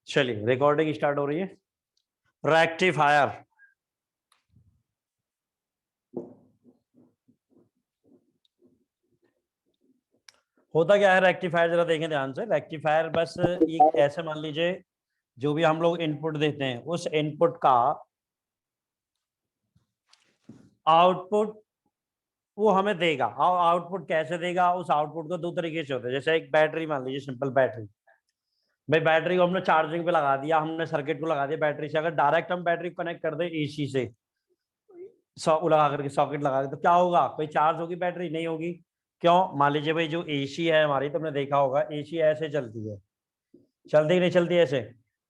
चलिए recording start हो रही है। रेक्टिफायर, होता क्या है रेक्टिफायर, जरा देखें ध्यान से। रेक्टिफायर बस एक ऐसे मान लीजिए, जो भी हम लोग इनपुट देते हैं उस इनपुट का आउटपुट वो हमें देगा। आउटपुट कैसे देगा? उस आउटपुट को दो तरीके से होता है। जैसे एक बैटरी मान लीजिए, सिंपल बैटरी। भाई बैटरी को हमने चार्जिंग पे लगा दिया, हमने सर्किट को लगा दिया बैटरी से। अगर डायरेक्ट हम बैटरी को कनेक्ट कर दें एसी से, लगा करके सॉकेट लगा के, तो क्या होगा? कोई चार्ज होगी बैटरी? नहीं होगी। क्यों? मान लीजिए भाई जो एसी है हमारी, तुमने देखा होगा एसी ऐसे चलती है, चलती कि नहीं चलती ऐसे।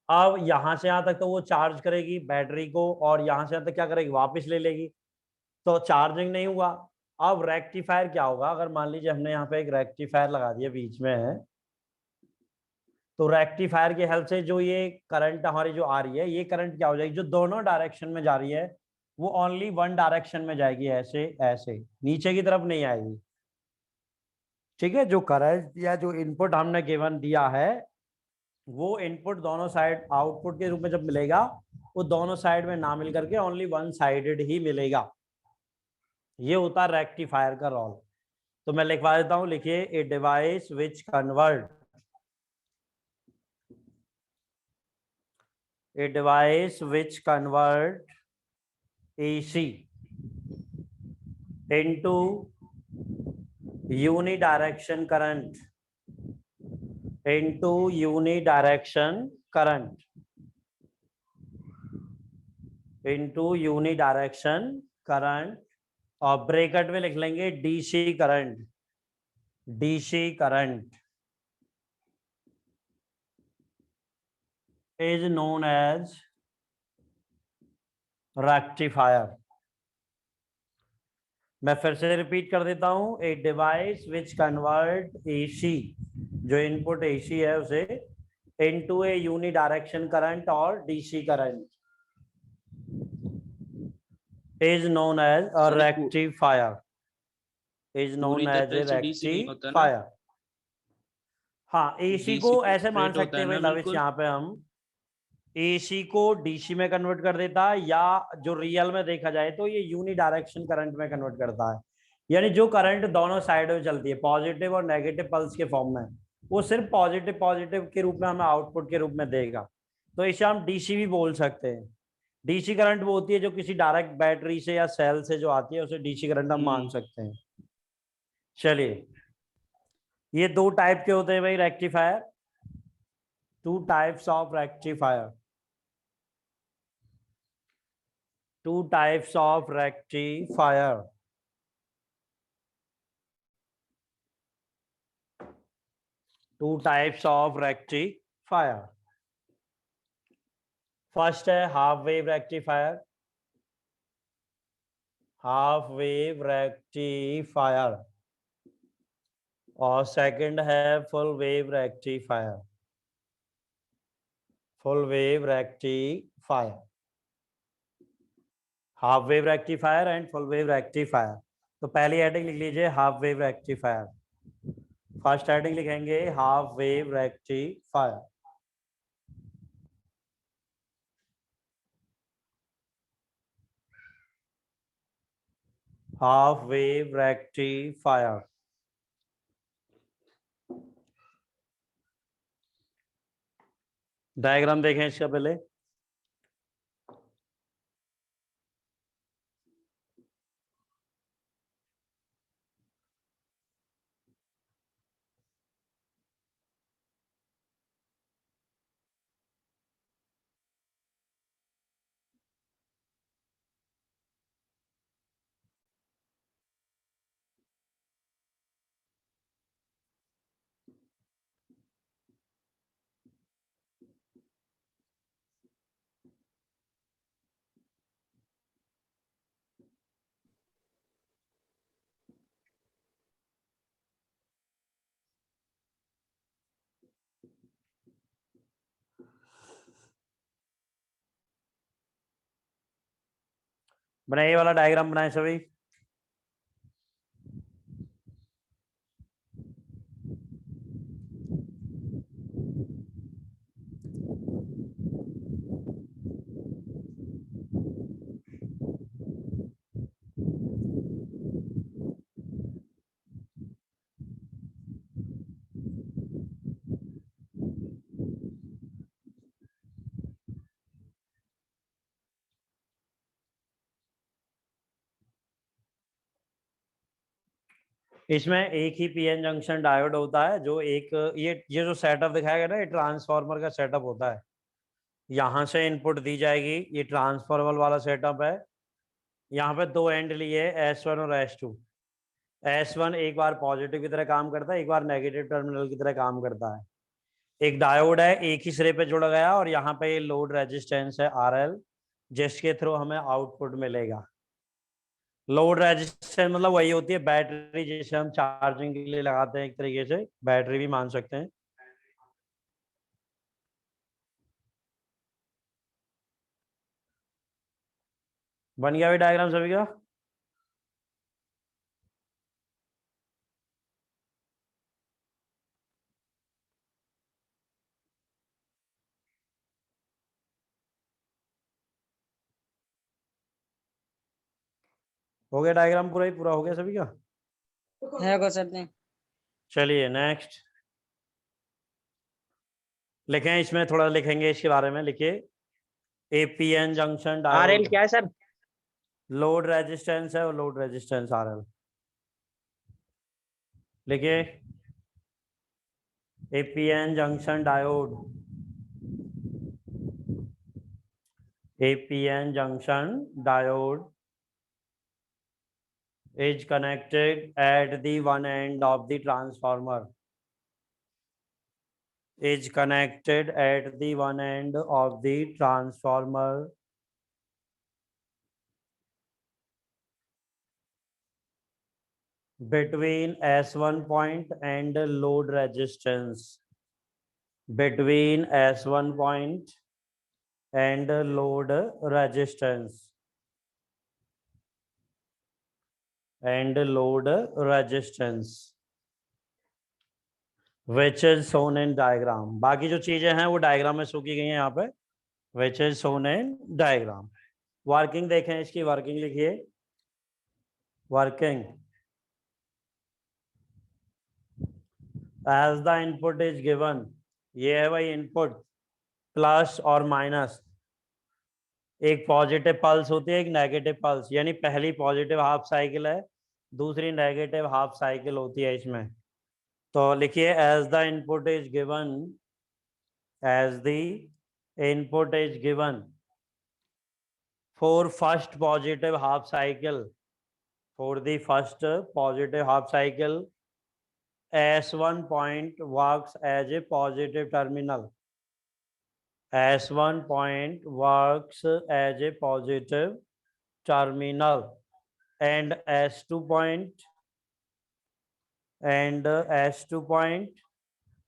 अब यहां से यहां तक तो वो चार्ज करेगी बैटरी को, और यहां से यहां तक क्या करेगी? वापस ले लेगी। तो चार्जिंग नहीं हुआ। अब रेक्टिफायर क्या होगा? अगर मान लीजिए हमने यहाँ पे एक रेक्टिफायर लगा दिया बीच में है, तो रेक्टिफायर की हेल्प से जो ये करंट हमारी जो आ रही है, ये करंट क्या हो जाएगी? जो दोनों डायरेक्शन में जा रही है वो ओनली वन डायरेक्शन में जाएगी, ऐसे ऐसे, नीचे की तरफ नहीं आएगी। ठीक है? जो करंट या जो इनपुट हमने गिवन दिया है, वो इनपुट दोनों साइड आउटपुट के रूप में जब मिलेगा, वो दोनों साइड में ना मिल करके ओनली वन साइडेड ही मिलेगा। ये होता है रेक्टिफायर का रोल। तो मैं लिखवा देता हूं, लिखिए ए device which convert, a device which convert AC into unidirection current, into unidirection current, into unidirection current, और ब्रैकेट में लिख लेंगे DC current, DC current is known as rectifier। मैं फिर से रिपीट कर देता हूं, a device which convert AC, जो इनपुट एसी है उसे, इनटू ए यूनिडायरेक्शन करंट और DC current, is known as a rectifier, is known as a rectifier. हाँ, एसी को ऐसे मान सकते हैं भाई लविश, यहाँ पे हम एसी को डीसी में कन्वर्ट कर देता है, या जो रियल में देखा जाए तो ये यूनिडायरेक्शन करंट में कन्वर्ट करता है। यानी जो करंट दोनों साइड में चलती है, पॉजिटिव और नेगेटिव पल्स के फॉर्म में, वो सिर्फ पॉजिटिव पॉजिटिव के रूप में हमें आउटपुट के रूप में देगा। तो इसे हम डीसी भी बोल सकते हैं। डीसी करंट वो होती है जो किसी डायरेक्ट बैटरी से या सेल से जो आती है, उसे डीसी करंट हम मान सकते हैं। चलिए, ये दो टाइप के होते हैं भाई rectifier, two types of rectifier, two types of rectifier. Two types of rectifier. First है half wave rectifier, half wave rectifier, और सेकंड है full wave rectifier, full wave rectifier. Half wave rectifier and full wave rectifier. तो पहली heading लिख लीजिए half wave rectifier. First heading लिखेंगे half wave rectifier. Half wave rectifier. Diagram देखें इसका पहले। बनाए, ये वाला डायग्राम बनाए सभी। इसमें एक ही पीएन जंक्शन डायोड होता है जो एक ये जो सेटअप दिखाया गया ना, ये ट्रांसफार्मर का सेटअप होता है। यहाँ से इनपुट दी जाएगी, ये ट्रांसफार्मर वाला सेटअप है। यहाँ पे दो एंड लिए S1 और S2। S1 एक बार पॉजिटिव की तरह काम करता है, एक बार नेगेटिव टर्मिनल की तरह काम करता है। एक डायोड है एक ही सिरे पे जुड़ा गया, और यहाँ पे ये लोड रेजिस्टेंस है RL, जिसके थ्रू हमें आउटपुट मिलेगा। लोड रेजिस्टेंस मतलब वही होती है बैटरी, जिसे हम चार्जिंग के लिए लगाते हैं, एक तरीके से बैटरी भी मान सकते हैं। बन गया भी डायग्राम सभी का? हो गया डायग्राम पूरा ही पूरा हो गया सभी का? है सर ने। चलिए नेक्स्ट लिखें, इसमें थोड़ा लिखेंगे इसके बारे में। लिखिए एपीएन जंक्शन आरएल डायोड। क्या है सर? लोड रेजिस्टेंस है, और लोड रेजिस्टेंस RL। लिखिए APN junction diode. APN junction diode is connected at the one end of the transformer. Is connected at the one end of the transformer between S1 point and load resistance. Between S1 point and load resistance. And load resistance. Which is shown in diagram. बाकी जो चीजें हैं वो diagram में show की गई हैं यहाँ पे। Which is shown in diagram. Working देखें, इसकी वर्किंग लिखिए। Working as the input is given, ये है भाई इनपुट, प्लस और माइनस। एक पॉजिटिव पल्स होती है, एक नेगेटिव पल्स, यानी पहली पॉजिटिव हाफ साइकिल है, दूसरी नेगेटिव हाफ साइकिल होती है इसमें। तो लिखिए as the input is given, as the input is given for first positive half cycle, for the first positive half cycle, S1 point works as a positive terminal. S1 point works as a positive terminal, and S2 point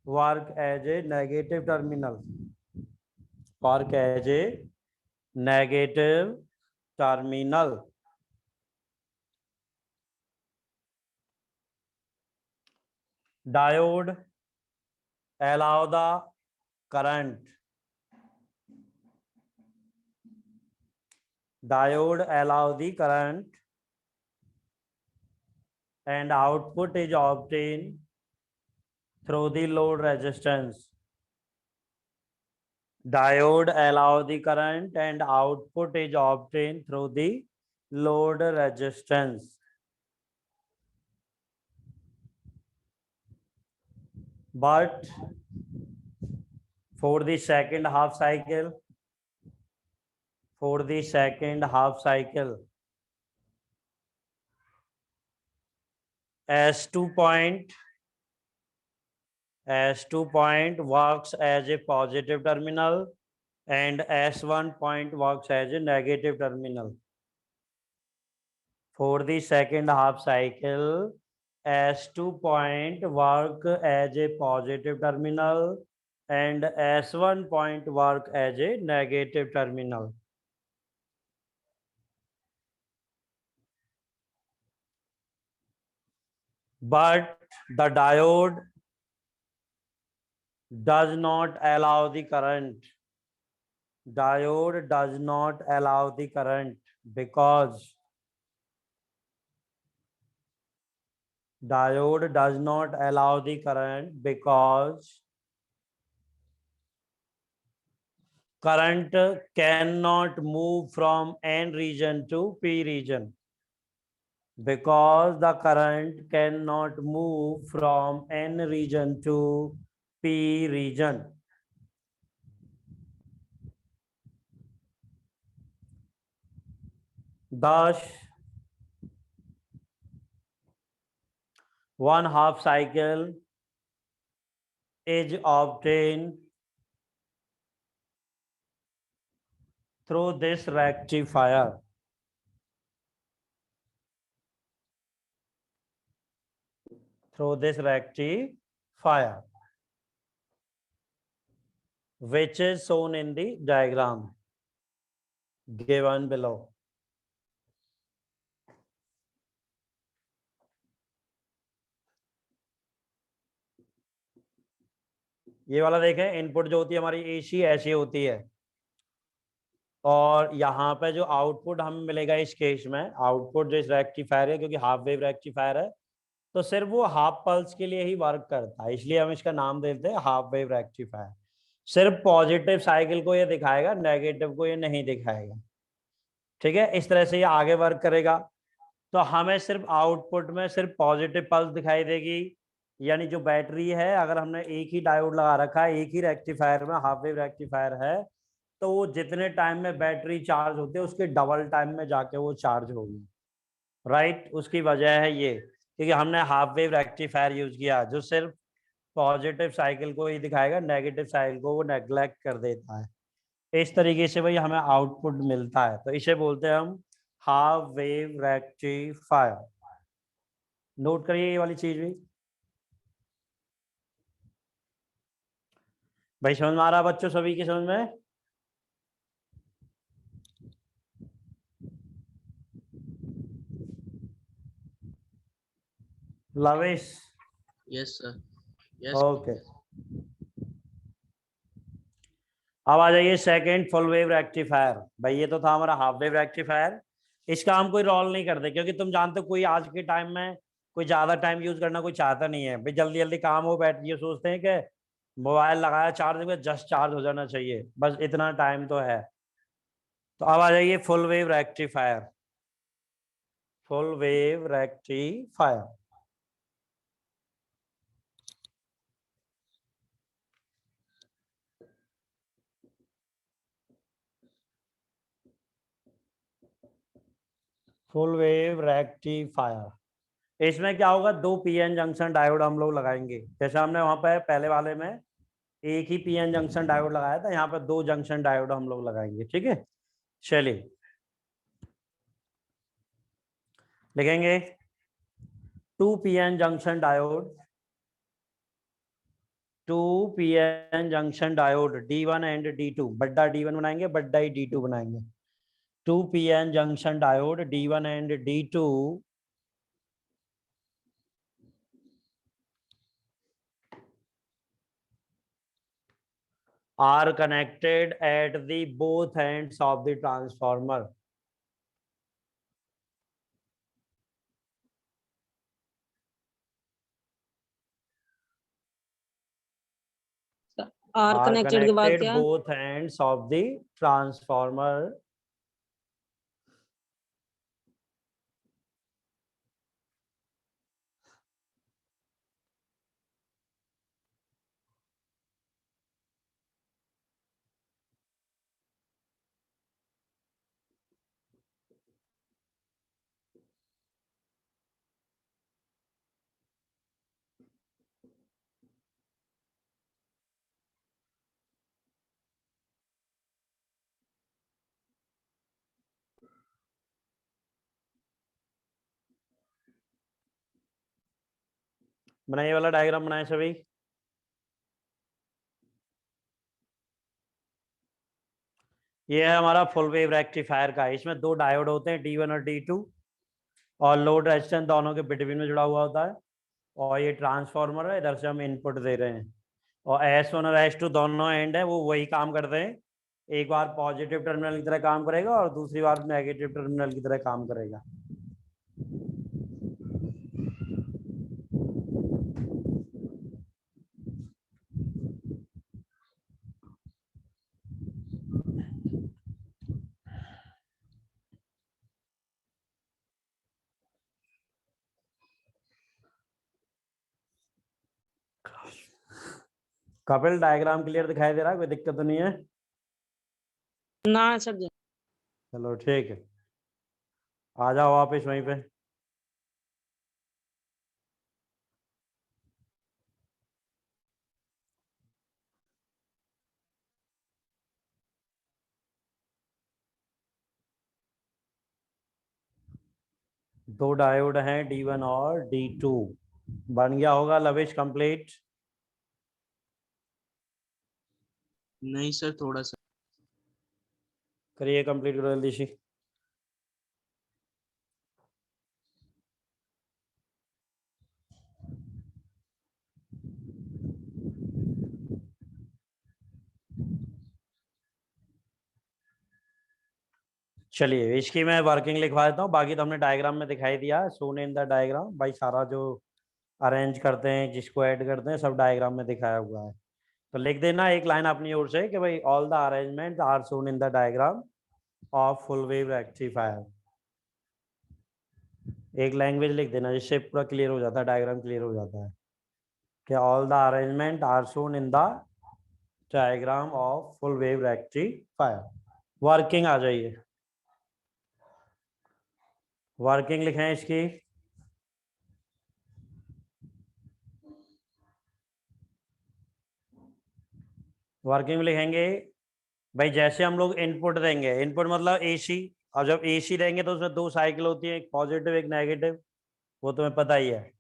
work as a negative terminal. Work as a negative terminal. Diode allow the current. Diode allow the current and output is obtained through the load resistance. Diode allow the current and output is obtained through the load resistance. But for the second half cycle, S2 point works as a positive terminal and S1 point works as a negative terminal. For the second half cycle, S2 point work as a positive terminal and S1 point work as a negative terminal. But the diode does not allow the current. Diode does not allow the current because diode does not allow the current because current cannot move from N region to P region. because the current cannot move from N region to P region. Thus, one half cycle is obtained through this rectifier. Through this rectifier, which is shown in the diagram given below. ये वाला देखें, input जो होती है हमारी AC ऐसी होती है, और यहाँ पे जो आउटपुट हमें मिलेगा इस केस में, आउटपुट जो इस रेक्टिफायर है, क्योंकि हाफ वेव रेक्टिफायर है, तो सिर्फ वो हाफ पल्स के लिए ही वर्क करता है, इसलिए हम इसका नाम देते हैं हाफ वेव रेक्टिफायर। सिर्फ पॉजिटिव साइकिल को ये दिखाएगा, नेगेटिव को ये नहीं दिखाएगा। ठीक है, इस तरह से ये आगे वर्क करेगा। तो हमें सिर्फ आउटपुट में सिर्फ पॉजिटिव पल्स दिखाई देगी, यानी जो बैटरी है, अगर हमने एक ही डायोड लगा रखा है, एक ही रेक्टिफायर में, हाफ वेव रेक्टिफायर है, तो वो जितने टाइम में बैटरी चार्ज होती है उसके डबल टाइम में जाके वो चार्ज होगी। राइट, उसकी वजह है ये, क्योंकि हमने हाफ वेव रेक्टिफायर यूज किया जो सिर्फ पॉजिटिव साइकिल को ही दिखाएगा, नेगेटिव साइकिल को वो नेग्लेक्ट कर देता है। इस तरीके से भाई हमें आउटपुट मिलता है, तो इसे बोलते हैं हम हाफ वेव रेक्टिफायर। नोट करिए ये वाली चीज भी। भाई समझ में आ रहा बच्चों, सभी की समझ में? Lavish? Yes sir, yes. Okay, अब आ जाइए सेकंड फुल वेव रेक्टिफायर। भाई ये तो था हमारा हाफ वेव रेक्टिफायर, इसका हम कोई रोल नहीं करते, क्योंकि तुम जानते हो कोई आज के टाइम में कोई ज्यादा टाइम यूज करना कोई चाहता नहीं है। भाई जल्दी जल्दी काम हो, बैठ ये सोचते हैं कि मोबाइल लगाया चार्ज में, जस्ट चार्ज हो जाना चाहिए, बस इतना टाइम तो है। तो अब आ जाइए full wave rectifier. Full wave rectifier full wave rectifier, इसमें क्या होगा, दो पीएन जंक्शन डायोड हम लोग लगाएंगे। जैसे हमने वहां पे पहले वाले में एक ही पीएन जंक्शन डायोड लगाया था, यहाँ पे दो जंक्शन डायोड हम लोग लगाएंगे। ठीक है, चलिए लिखेंगे 2 PN junction diode, 2 PN junction diode D1 and D2, बड्डा D1 बनाएंगे, बड्डा ही D2 बनाएंगे। 2 PN junction diode D1 and D2 are connected at the both ends of the transformer. Are Are connected के बाद connected क्या? both ends of the transformer बनाइए, वाला diagram बनाए सभी। ये है हमारा फुल वेव रेक्टिफायर का, इसमें दो डायोड होते हैं D1 और D2, और लोड रेजिस्टेंस दोनों के बिटवीन में जुड़ा हुआ होता है, और ये ट्रांसफार्मर है, इधर से हम इनपुट दे रहे हैं, और S1 और S2 दोनों एंड है, वो वही काम करते हैं। एक बार पॉजिटिव टर्मिनल की तरह काम करेगा और दूसरी बार नेगेटिव टर्मिनल की तरह काम करेगा। कपिल डायग्राम क्लियर दिखाई दे रहा है, कोई दिक्कत तो नहीं है? ना सर जी। चलो ठीक है, आ जाओ वापस वहीं पे। दो डायोड हैं D1 और D2। बन गया होगा लविश कंप्लीट? नहीं सर, थोड़ा सा। करिए कंप्लीट करो जल्दी से। चलिए इसकी मैं वर्किंग लिखवा देता हूँ, बाकी तो हमने डायग्राम में दिखाई दिया, सोन इन द डायग्राम। भाई सारा जो अरेंज करते हैं, जिसको ऐड करते हैं, सब डायग्राम में दिखाया हुआ है। तो लिख देना एक लाइन अपनी ओर से कि भाई all the arrangement are shown in the diagram of full wave rectifier. एक लैंग्वेज लिख देना जिससे पूरा क्लियर हो जाता है, डायग्राम क्लियर हो जाता है कि all the arrangement are shown in the diagram of full wave rectifier. Working आ जाइए, वर्किंग लिखें इसकी। वर्किंग में लिखेंगे भाई, जैसे हम लोग इनपुट देंगे, इनपुट मतलब एसी, और जब एसी देंगे तो उसमें दो साइकिल होती है, एक पॉजिटिव एक नेगेटिव, वो तुम्हें पता ही है।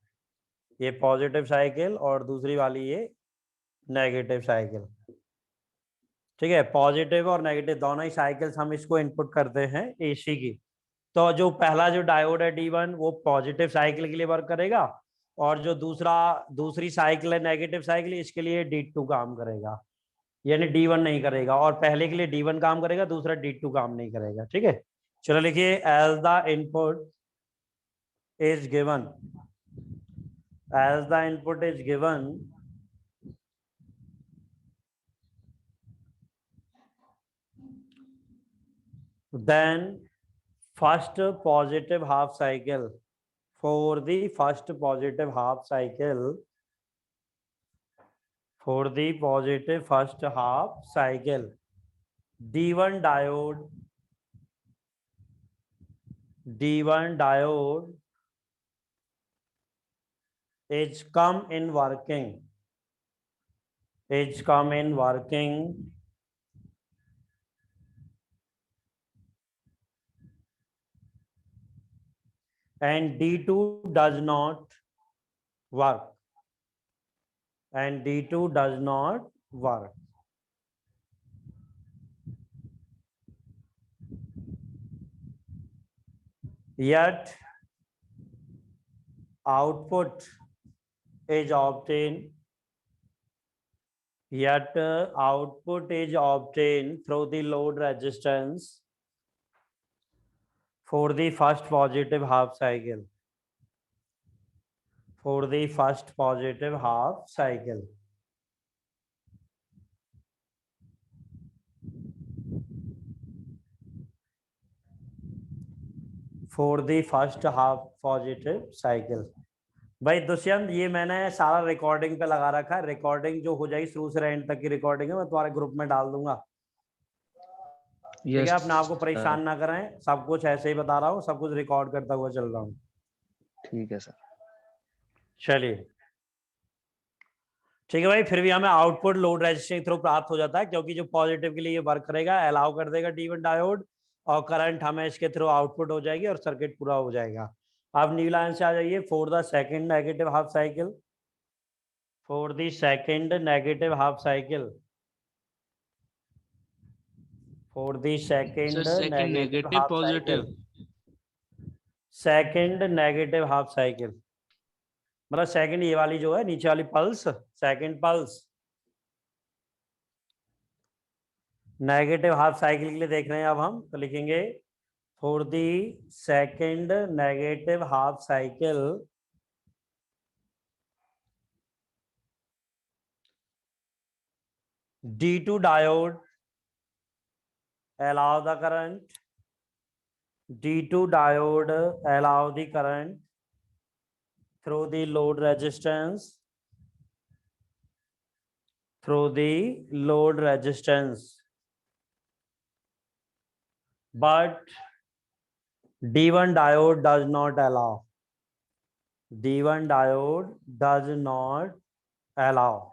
ये पॉजिटिव साइकिल और दूसरी वाली ये नेगेटिव साइकिल। ठीक है, पॉजिटिव और नेगेटिव दोनों ही साइकिल्स हम इसको इनपुट करते हैं एसी की। तो जो पहला जो डायोड है D1 वो पॉजिटिव साइकिल के लिए वर्क करेगा, और जो दूसरी साइकिल है नेगेटिव साइकिल, इसके लिए D2 काम करेगा। यानी D1 नहीं करेगा, और पहले के लिए D1 काम करेगा, दूसरा D2 काम नहीं करेगा। ठीक है, चलो लिखिए as the input is given, as the input is given then first positive half cycle, for the first positive half cycle, for the positive first half cycle, D1 diode is come in working, is come in working, and D2 does not work, and D2 does not work. Yet output is obtained, yet output is obtained through the load resistance for the first positive half cycle, for the first positive half cycle. For the first half positive cycle. भाई दुष्यंत, ये मैंने सारा recording पे लगा रखा है, recording जो हो जाएगी शुरू से एंड तक की रिकॉर्डिंग है, मैं तुम्हारे ग्रुप में डाल दूंगा। ठीक है, अपने आप को परेशान ना करें, सब कुछ ऐसे ही बता रहा हूँ, सब कुछ रिकॉर्ड करता हुआ चल रहा हूँ। ठीक है सर। चलिए ठीक है भाई, फिर भी हमें आउटपुट लोड रेजिस्टेंस के थ्रू प्राप्त हो जाता है, क्योंकि जो पॉजिटिव के लिए ये वर्क करेगा, अलाउ कर देगा D1 डायोड, और करंट हमें इसके थ्रू आउटपुट हो जाएगी और सर्किट पूरा हो जाएगा। अब न्यू लाइन से आ जाइए, for the second negative half cycle, for the second negative half cycle, for the second second negative negative half positive. Cycle, second negative half cycle मतलब सेकंड ये वाली जो है नीचे वाली pulse, second pulse negative half cycle के लिए देख रहे हैं। अब हम तो लिखेंगे for the second negative half cycle, D2 diode allow the current, D2 diode allow the current through the load resistance, through the load resistance, but D1 diode does not allow. D1 diode does not allow.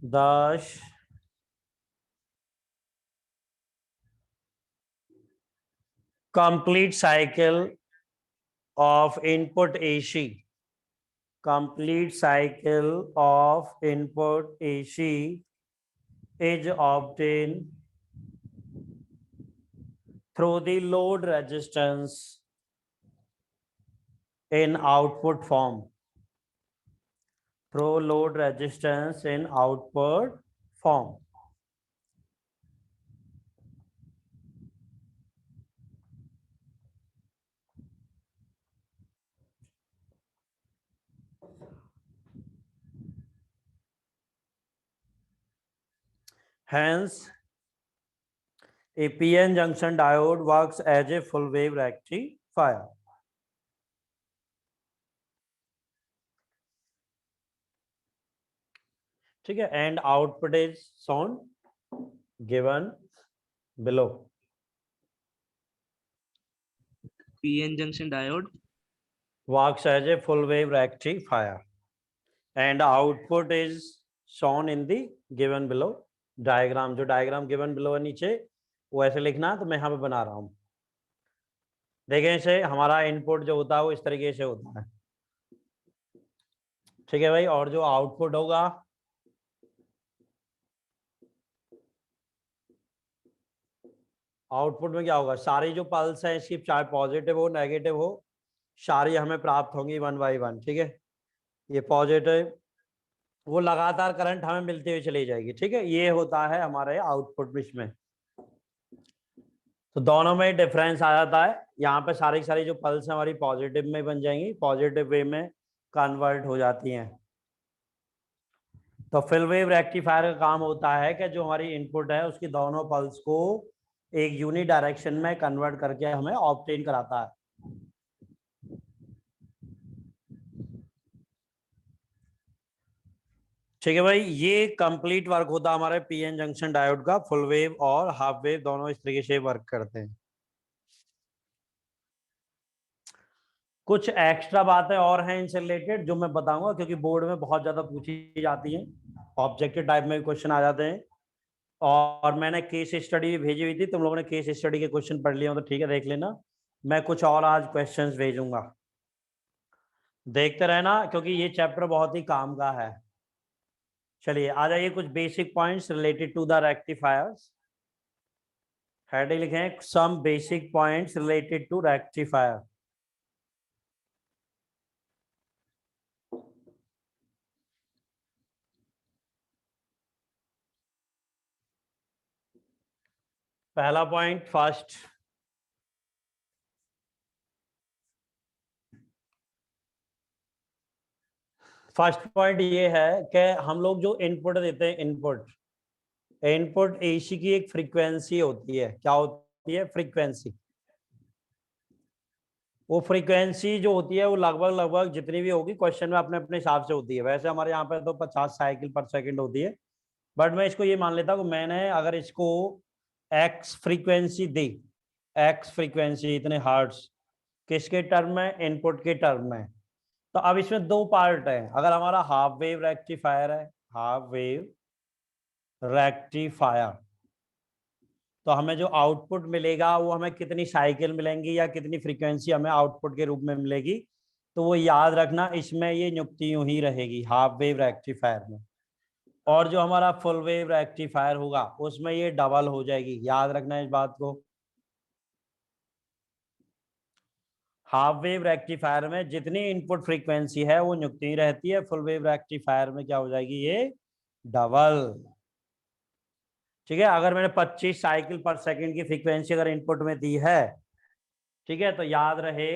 Thus, complete cycle of input AC, complete cycle of input AC is obtained through the load resistance in output form. Through load resistance in output form. Hence, a PN junction diode works as a full wave rectifier. ठीक है, and output is shown given below. PN junction diode works as a full wave rectifier, and output is shown in the given below diagram. जो diagram given below है नीचे, वो ऐसे लिखना है, तो मैं यहाँ पे बना रहा हूँ. देखें, इसे हमारा इनपुट जो होता है वो इस तरीके से होता है. ठीक है भाई, और जो आउटपुट होगा आउटपुट में क्या होगा, सारी जो पल्स है इसकी चाहे पॉजिटिव हो नेगेटिव हो, सारी हमें प्राप्त होंगी 1 by 1. ठीक है, ये पॉजिटिव, वो लगातार करंट हमें मिलती हुई चली जाएगी. ठीक है, ये होता है हमारे आउटपुट में. तो दोनों में डिफरेंस आ जाता है. यहाँ पे सारी की सारी जो पल्स हमारी पॉजिटिव में बन जाएंगी, पॉजिटिव वे में कन्वर्ट हो जाती हैं. तो फुल वेव रेक्टिफायर का काम होता है कि जो हमारी इनपुट है उसकी दोनों पल्स को एक यूनिट डायरेक्शन में कन्वर्ट करके हमें ऑब्टेन कराता है. ठीक है भाई, ये कंप्लीट वर्क होता है हमारे पीएन जंक्शन डायोड का. फुल वेव और हाफ वेव दोनों इस तरीके से वर्क करते हैं. कुछ एक्स्ट्रा बातें और हैं इनसे रिलेटेड जो मैं बताऊंगा, क्योंकि बोर्ड में बहुत ज्यादा पूछी जाती हैं, ऑब्जेक्टिव टाइप में क्वेश्चन आ जाते हैं. और मैंने केस स्टडी भी भेजी हुई थी, तुम लोगों ने केस स्टडी के क्वेश्चन पढ़ लिए हो तो ठीक है, देख लेना. मैं कुछ और आज क्वेश्चंस भेजूंगा, देखते रहना, क्योंकि ये चैप्टर बहुत ही काम का है. चलिए आ जाइए, कुछ basic points related to the rectifiers. Heading लिखें some basic points related to rectifier. पहला पॉइंट, फर्स्ट पॉइंट ये है कि हम लोग जो इनपुट देते हैं, इनपुट एसी की एक फ्रीक्वेंसी होती है. क्या होती है? फ्रीक्वेंसी. वो फ्रीक्वेंसी जो होती है वो लगभग जितनी भी होगी क्वेश्चन में अपने अपने हिसाब से होती है. वैसे हमारे यहाँ पे तो 50 साइकिल पर सेकंड होती है, बट मैं इसको ये मान लेता हूँ मैंने अगर इसको एक्स फ्रीक्वेंसी दी, एक्स फ्रीक्वेंसी इतने हर्ट्ज, किसके टर्म में? इनपुट के टर्म में. तो अब इसमें दो पार्ट है. अगर हमारा हाफ वेव रेक्टिफायर है, हाफ वेव रेक्टिफायर, तो हमें जो आउटपुट मिलेगा वो हमें कितनी साइकिल मिलेंगी या कितनी फ्रीक्वेंसी हमें आउटपुट के रूप में मिलेगी, तो वो याद रखना, इसमें ये युक्ति यूं ही रहेगी हाफ वेव रेक्टिफायर में. और जो हमारा फुल वेव रेक्टिफायर होगा उसमें ये डबल हो जाएगी. याद रखना इस बात को. हाफ वेव रेक्टिफायर में जितनी इनपुट फ्रीक्वेंसी है वो युक्ति ही रहती है, फुल वेव रेक्टिफायर में क्या हो जाएगी? ये डबल. ठीक है, अगर मैंने 25 साइकिल पर सेकंड की फ्रीक्वेंसी अगर इनपुट में दी है, ठीक है, तो याद रहे,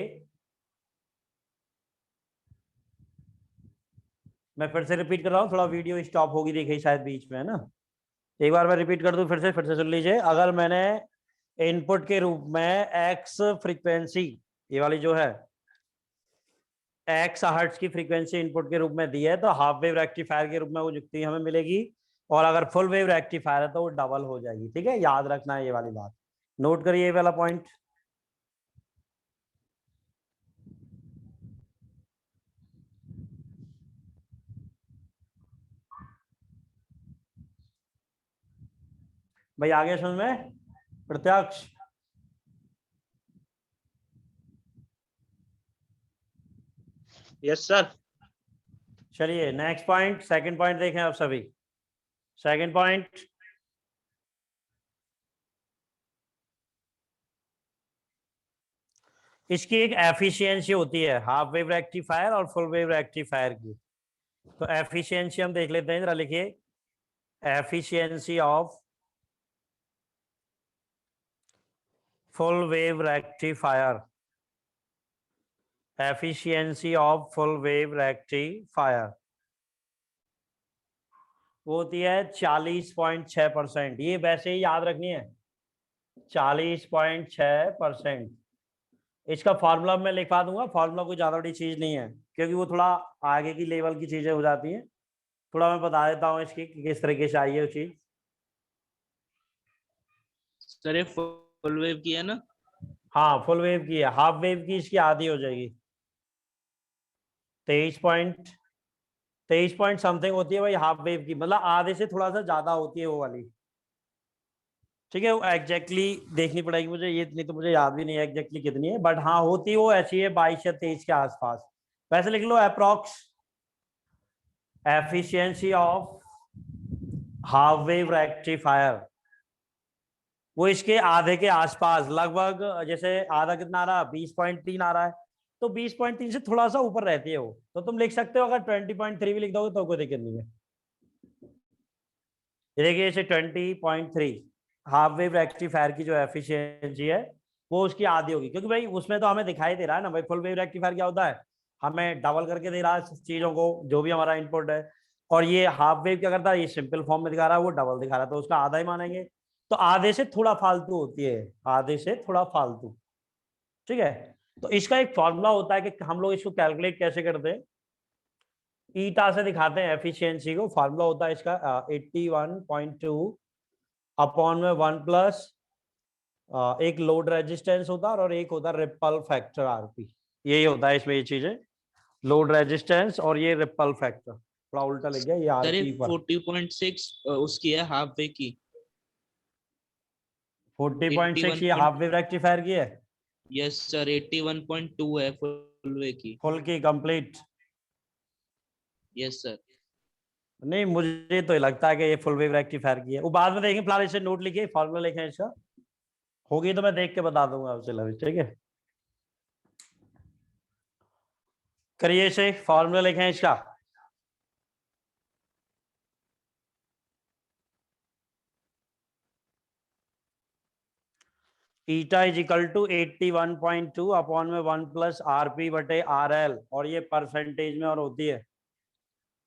मैं फिर से रिपीट कर रहा हूँ, थोड़ा वीडियो स्टॉप होगी देखिए शायद बीच में, है ना. एक बार मैं रिपीट कर दूं फिर से सुन लीजिए। अगर मैंने इनपुट के रूप में एक्स फ्रीक्वेंसी, ये वाली जो है एक्स हर्ट्ज की फ्रीक्वेंसी इनपुट के रूप में दी है, तो हाफ वेव रेक्टिफायर के रूप में वो जुगती हमें मिलेगी, और अगर फुल वेव रेक्टिफायर है तो वो डबल हो जाएगी। ठीक है, याद रखना है ये वाली बात, नोट करिए ये वाला पॉइंट। भाई आगे समझ में? प्रत्यक्ष यस सर। चलिए नेक्स्ट पॉइंट, सेकंड पॉइंट देखें आप सभी। सेकंड पॉइंट, इसकी एक एफिशिएंसी होती है हाफ वेव रेक्टिफायर और फुल वेव रेक्टिफायर की। तो एफिशिएंसी हम देख लेते हैं, जरा लिखिए, efficiency of full wave rectifier, efficiency of full wave rectifier वो होती है 40.6%। ये वैसे ही याद रखनी है, 40.6%। इसका फॉर्मूला मैं लिखवा दूंगा, फॉर्मूला कोई ज्यादा बड़ी चीज नहीं है, क्योंकि वो थोड़ा आगे की लेवल की चीजें हो जाती हैं। थोड़ा मैं बता देता हूँ इसकी कि किस तरीके से आई है वो चीज। सर ये फुल वेव की है ना? हाँ फुल वेव की है, हाफ वेव की इसकी आधी हो जाएगी। 23 पॉइंट समथिंग होती है भाई हाफ वेव की, मतलब आधे से थोड़ा सा ज्यादा होती है वो वाली। ठीक है, वो एग्जैक्टली देखनी पड़ेगी मुझे, ये इतनी तो मुझे याद भी नहीं है एग्जैक्टली कितनी है, बट हाँ होती वो ऐसी है 22 या 23 के आसपास। वैसे लिख लो approx efficiency of half wave rectifier, वो इसके आधे के आसपास लगभग, जैसे आधा कितना आ रहा है, 20.3 आ रहा है, तो 20.3 से थोड़ा सा ऊपर रहती है वो। तो तुम लिख सकते हो, अगर 20.3 भी लिख दोगे तो कोई दिक्कत नहीं है। ये देखिए इसे 20.3 हाफ वेव रेक्टिफायर की जो एफिशिएंसी है वो उसकी आधी होगी, क्योंकि भाई उसमें तो हमें दिखाई दे रहा है ना भाई, फुल वेव रेक्टिफायर क्या होता है, हमें डबल करके दे रहा है चीजों को जो भी हमारा इनपुट है, और ये हाफ वेव क्या करता है, ये सिंपल फॉर्म में दिखा रहा है, वो डबल दिखा रहा है, तो उसका आधा ही मानेंगे। तो आधे से थोड़ा फालतू होती है, आधे से थोड़ा फालतू। ठीक है, तो इसका एक फॉर्मूला होता है कि हम लोग इसको कैलकुलेट कैसे करते हैं, ईटा से दिखाते हैं एफिशिएंसी को। फॉर्मूला होता है इसका 81.2 अपॉन में 1 प्लस एक लोड रेजिस्टेंस होता है और एक होता है रिपल फैक्टर आरपी। यही होता है इसमें ये चीजें, लोड रेजिस्टेंस और ये रिपल फैक्टर। थोड़ा उल्टा लग गया, ये सर ये आरपी पर 40.6 उसकी है हाफ वे की। 40.6 ये 81. हाफ वेव रेक्टिफायर की है। यस सर 81.2 है फुल वे की। फुल की कंप्लीट? Yes sir. नहीं मुझे तो लगता है कि ये फुल वेव रेक्टिफायर की है, वो बाद में देखेंगे, फिलहाल इसे नोट लिखिए, फॉर्मूला लिखें इसका, होगी तो मैं देख के बता दूंगा आपसे लवी। ठीक है, करिए इसे, फॉर्मूला लिखें इसका। Eta is equal to 81.2 upon में 1 प्लस आरपी बटे आरएल, और ये परसेंटेज में और होती है,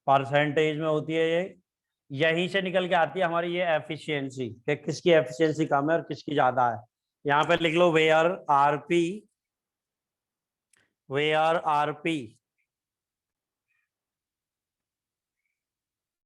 परसेंटेज में होती है ये, यहीं से निकल के आती है हमारी ये एफिशिएंसी कि किसकी एफिशिएंसी कम है और किसकी ज्यादा है। यहाँ पे लिख लो वेयर आरपी